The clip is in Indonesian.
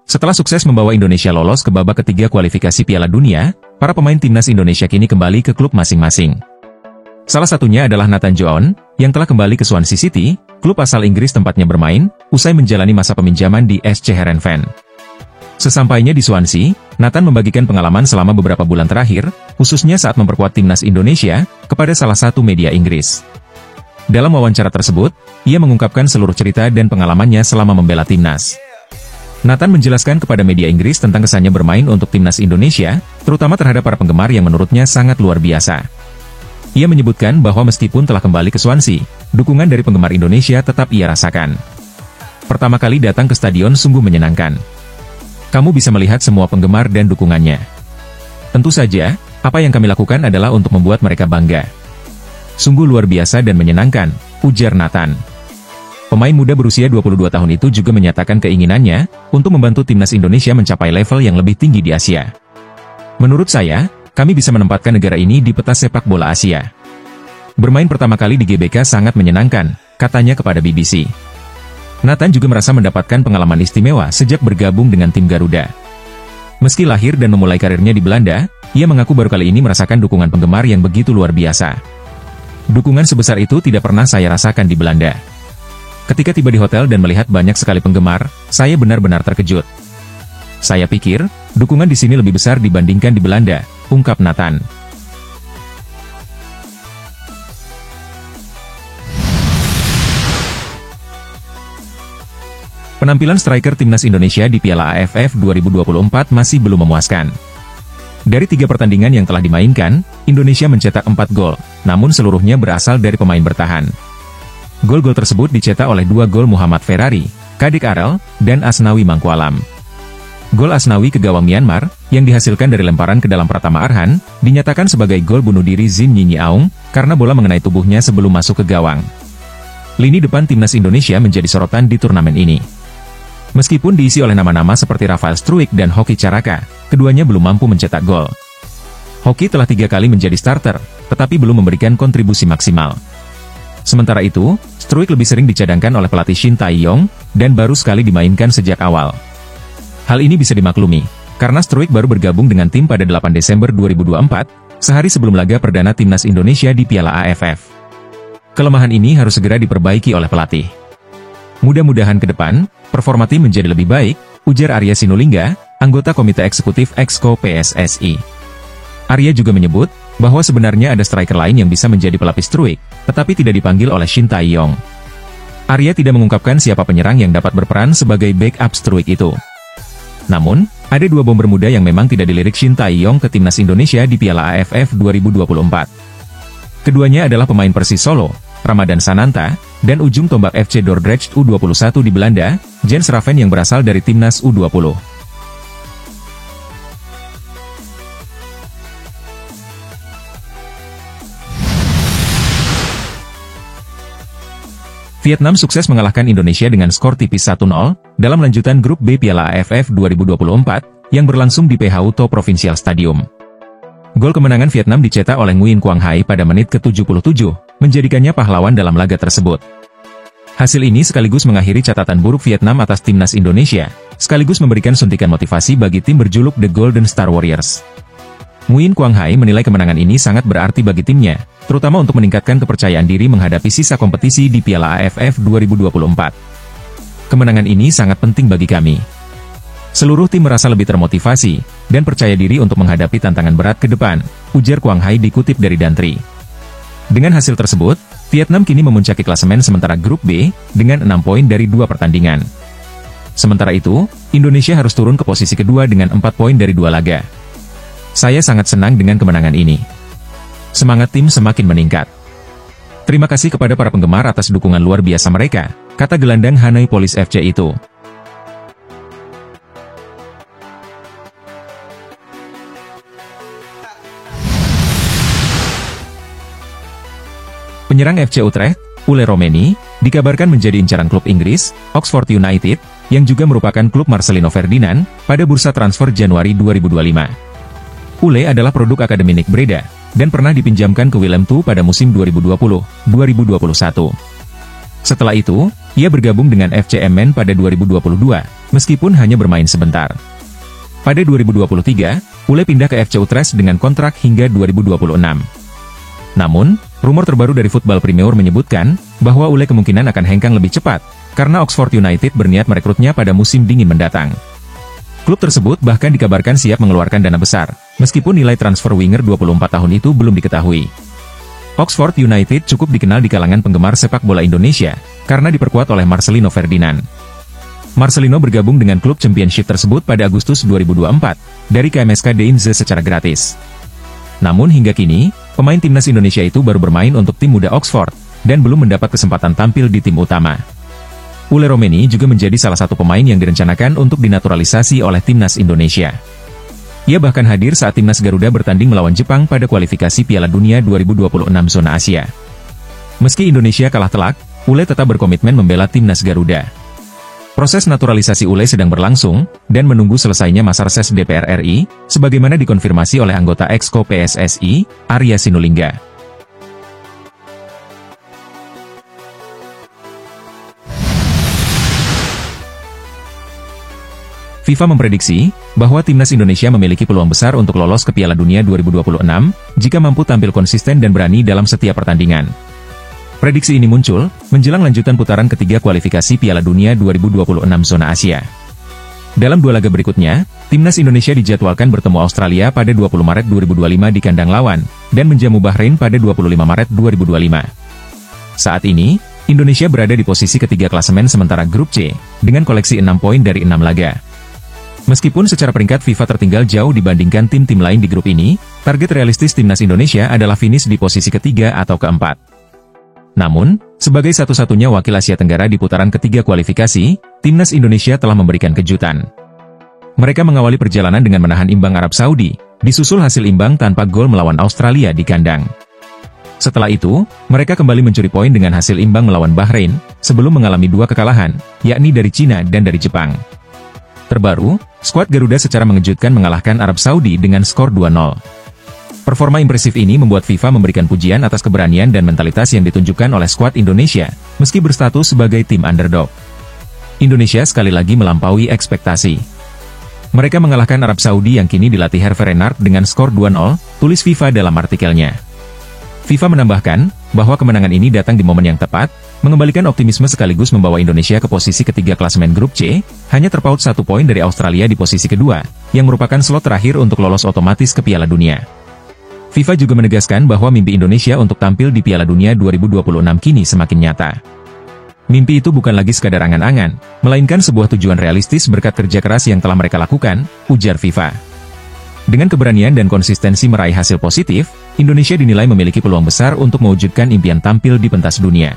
Setelah sukses membawa Indonesia lolos ke babak ketiga kualifikasi Piala Dunia, para pemain timnas Indonesia kini kembali ke klub masing-masing. Salah satunya adalah Nathan Joon, yang telah kembali ke Swansea City, klub asal Inggris tempatnya bermain, usai menjalani masa peminjaman di SC Heerenveen. Sesampainya di Swansea, Nathan membagikan pengalaman selama beberapa bulan terakhir, khususnya saat memperkuat timnas Indonesia, kepada salah satu media Inggris. Dalam wawancara tersebut, ia mengungkapkan seluruh cerita dan pengalamannya selama membela timnas. Nathan menjelaskan kepada media Inggris tentang kesannya bermain untuk timnas Indonesia, terutama terhadap para penggemar yang menurutnya sangat luar biasa. Ia menyebutkan bahwa meskipun telah kembali ke Swansea, dukungan dari penggemar Indonesia tetap ia rasakan. Pertama kali datang ke stadion sungguh menyenangkan. Kamu bisa melihat semua penggemar dan dukungannya. Tentu saja, apa yang kami lakukan adalah untuk membuat mereka bangga. Sungguh luar biasa dan menyenangkan, ujar Nathan. Pemain muda berusia 22 tahun itu juga menyatakan keinginannya untuk membantu timnas Indonesia mencapai level yang lebih tinggi di Asia. Menurut saya, kami bisa menempatkan negara ini di peta sepak bola Asia. Bermain pertama kali di GBK sangat menyenangkan, katanya kepada BBC. Nathan juga merasa mendapatkan pengalaman istimewa sejak bergabung dengan tim Garuda. Meski lahir dan memulai karirnya di Belanda, ia mengaku baru kali ini merasakan dukungan penggemar yang begitu luar biasa. Dukungan sebesar itu tidak pernah saya rasakan di Belanda. Ketika tiba di hotel dan melihat banyak sekali penggemar, saya benar-benar terkejut. Saya pikir, dukungan di sini lebih besar dibandingkan di Belanda, ungkap Nathan. Penampilan striker timnas Indonesia di Piala AFF 2024 masih belum memuaskan. Dari 3 pertandingan yang telah dimainkan, Indonesia mencetak 4 gol, namun seluruhnya berasal dari pemain bertahan. Gol-gol tersebut dicetak oleh 2 gol Muhammad Ferrari, Kadik Arel, dan Asnawi Mangkualam. Gol Asnawi ke gawang Myanmar, yang dihasilkan dari lemparan ke dalam Pratama Arhan, dinyatakan sebagai gol bunuh diri Zin Nyinyi Aung, karena bola mengenai tubuhnya sebelum masuk ke gawang. Lini depan timnas Indonesia menjadi sorotan di turnamen ini. Meskipun diisi oleh nama-nama seperti Rafael Struijk dan Hoki Caraka, keduanya belum mampu mencetak gol. Hoki telah 3 kali menjadi starter, tetapi belum memberikan kontribusi maksimal. Sementara itu, Struijk lebih sering dicadangkan oleh pelatih Shin Tae-yong, dan baru sekali dimainkan sejak awal. Hal ini bisa dimaklumi, karena Struijk baru bergabung dengan tim pada 8 Desember 2024, sehari sebelum laga perdana timnas Indonesia di Piala AFF. Kelemahan ini harus segera diperbaiki oleh pelatih. Mudah-mudahan ke depan, performa tim menjadi lebih baik, ujar Arya Sinulinga, anggota Komite Eksekutif Exco PSSI. Arya juga menyebut, bahwa sebenarnya ada striker lain yang bisa menjadi pelapis Struijk, tetapi tidak dipanggil oleh Shin Tae-yong. Arya tidak mengungkapkan siapa penyerang yang dapat berperan sebagai backup Struijk itu. Namun, ada 2 bomber muda yang memang tidak dilirik Shin Tae-yong ke timnas Indonesia di Piala AFF 2024. Keduanya adalah pemain Persis Solo, Ramadan Sananta, dan ujung tombak FC Dordrecht U21 di Belanda, Jens Raven yang berasal dari timnas U20. Vietnam sukses mengalahkan Indonesia dengan skor tipis 1-0, dalam lanjutan grup B Piala AFF 2024, yang berlangsung di PHU To Provincial Stadium. Gol kemenangan Vietnam dicetak oleh Nguyen Quang Hai pada menit ke-77, menjadikannya pahlawan dalam laga tersebut. Hasil ini sekaligus mengakhiri catatan buruk Vietnam atas timnas Indonesia, sekaligus memberikan suntikan motivasi bagi tim berjuluk The Golden Star Warriors. Nguyen Quang Hai menilai kemenangan ini sangat berarti bagi timnya, terutama untuk meningkatkan kepercayaan diri menghadapi sisa kompetisi di Piala AFF 2024. Kemenangan ini sangat penting bagi kami. Seluruh tim merasa lebih termotivasi, dan percaya diri untuk menghadapi tantangan berat ke depan, ujar Quang Hai dikutip dari Dantri. Dengan hasil tersebut, Vietnam kini memuncaki klasemen sementara grup B, dengan 6 poin dari 2 pertandingan. Sementara itu, Indonesia harus turun ke posisi kedua dengan 4 poin dari 2 laga. Saya sangat senang dengan kemenangan ini. Semangat tim semakin meningkat. Terima kasih kepada para penggemar atas dukungan luar biasa mereka, kata gelandang Hanoi Police FC itu. Penyerang FC Utrecht, Ule Romeni, dikabarkan menjadi incaran klub Inggris, Oxford United, yang juga merupakan klub Marcelino Ferdinand, pada bursa transfer Januari 2025. Ule adalah produk Akademi Nick Breda, dan pernah dipinjamkan ke Willem II pada musim 2020-2021. Setelah itu, ia bergabung dengan FC Emmen pada 2022, meskipun hanya bermain sebentar. Pada 2023, Ule pindah ke FC Utrecht dengan kontrak hingga 2026. Namun, rumor terbaru dari Football Premier menyebutkan bahwa Ule kemungkinan akan hengkang lebih cepat, karena Oxford United berniat merekrutnya pada musim dingin mendatang. Klub tersebut bahkan dikabarkan siap mengeluarkan dana besar, meskipun nilai transfer winger 24 tahun itu belum diketahui. Oxford United cukup dikenal di kalangan penggemar sepak bola Indonesia, karena diperkuat oleh Marcelino Ferdinand. Marcelino bergabung dengan klub Championship tersebut pada Agustus 2024, dari KMSK Deinze secara gratis. Namun hingga kini, pemain timnas Indonesia itu baru bermain untuk tim muda Oxford, dan belum mendapat kesempatan tampil di tim utama. Ule Romeni juga menjadi salah satu pemain yang direncanakan untuk dinaturalisasi oleh timnas Indonesia. Ia bahkan hadir saat timnas Garuda bertanding melawan Jepang pada kualifikasi Piala Dunia 2026 zona Asia. Meski Indonesia kalah telak, Ule tetap berkomitmen membela timnas Garuda. Proses naturalisasi Ule sedang berlangsung, dan menunggu selesainya masa reses DPR RI, sebagaimana dikonfirmasi oleh anggota Exco PSSI, Arya Sinulinga. FIFA memprediksi bahwa timnas Indonesia memiliki peluang besar untuk lolos ke Piala Dunia 2026 jika mampu tampil konsisten dan berani dalam setiap pertandingan. Prediksi ini muncul menjelang lanjutan putaran ketiga kualifikasi Piala Dunia 2026 zona Asia. Dalam dua laga berikutnya, timnas Indonesia dijadwalkan bertemu Australia pada 20 Maret 2025 di kandang lawan, dan menjamu Bahrain pada 25 Maret 2025. Saat ini, Indonesia berada di posisi ketiga klasemen sementara grup C, dengan koleksi 6 poin dari 6 laga. Meskipun secara peringkat FIFA tertinggal jauh dibandingkan tim-tim lain di grup ini, target realistis timnas Indonesia adalah finish di posisi ketiga atau keempat. Namun, sebagai satu-satunya wakil Asia Tenggara di putaran ketiga kualifikasi, timnas Indonesia telah memberikan kejutan. Mereka mengawali perjalanan dengan menahan imbang Arab Saudi, disusul hasil imbang tanpa gol melawan Australia di kandang. Setelah itu, mereka kembali mencuri poin dengan hasil imbang melawan Bahrain, sebelum mengalami dua kekalahan, yakni dari Cina dan dari Jepang. Terbaru, skuad Garuda secara mengejutkan mengalahkan Arab Saudi dengan skor 2-0. Performa impresif ini membuat FIFA memberikan pujian atas keberanian dan mentalitas yang ditunjukkan oleh skuad Indonesia, meski berstatus sebagai tim underdog. Indonesia sekali lagi melampaui ekspektasi. Mereka mengalahkan Arab Saudi yang kini dilatih Hervé Renard dengan skor 2-0, tulis FIFA dalam artikelnya. FIFA menambahkan bahwa kemenangan ini datang di momen yang tepat, mengembalikan optimisme sekaligus membawa Indonesia ke posisi ketiga klasemen grup C, hanya terpaut 1 poin dari Australia di posisi kedua, yang merupakan slot terakhir untuk lolos otomatis ke Piala Dunia. FIFA juga menegaskan bahwa mimpi Indonesia untuk tampil di Piala Dunia 2026 kini semakin nyata. Mimpi itu bukan lagi sekadar angan-angan, melainkan sebuah tujuan realistis berkat kerja keras yang telah mereka lakukan, ujar FIFA. Dengan keberanian dan konsistensi meraih hasil positif, Indonesia dinilai memiliki peluang besar untuk mewujudkan impian tampil di pentas dunia.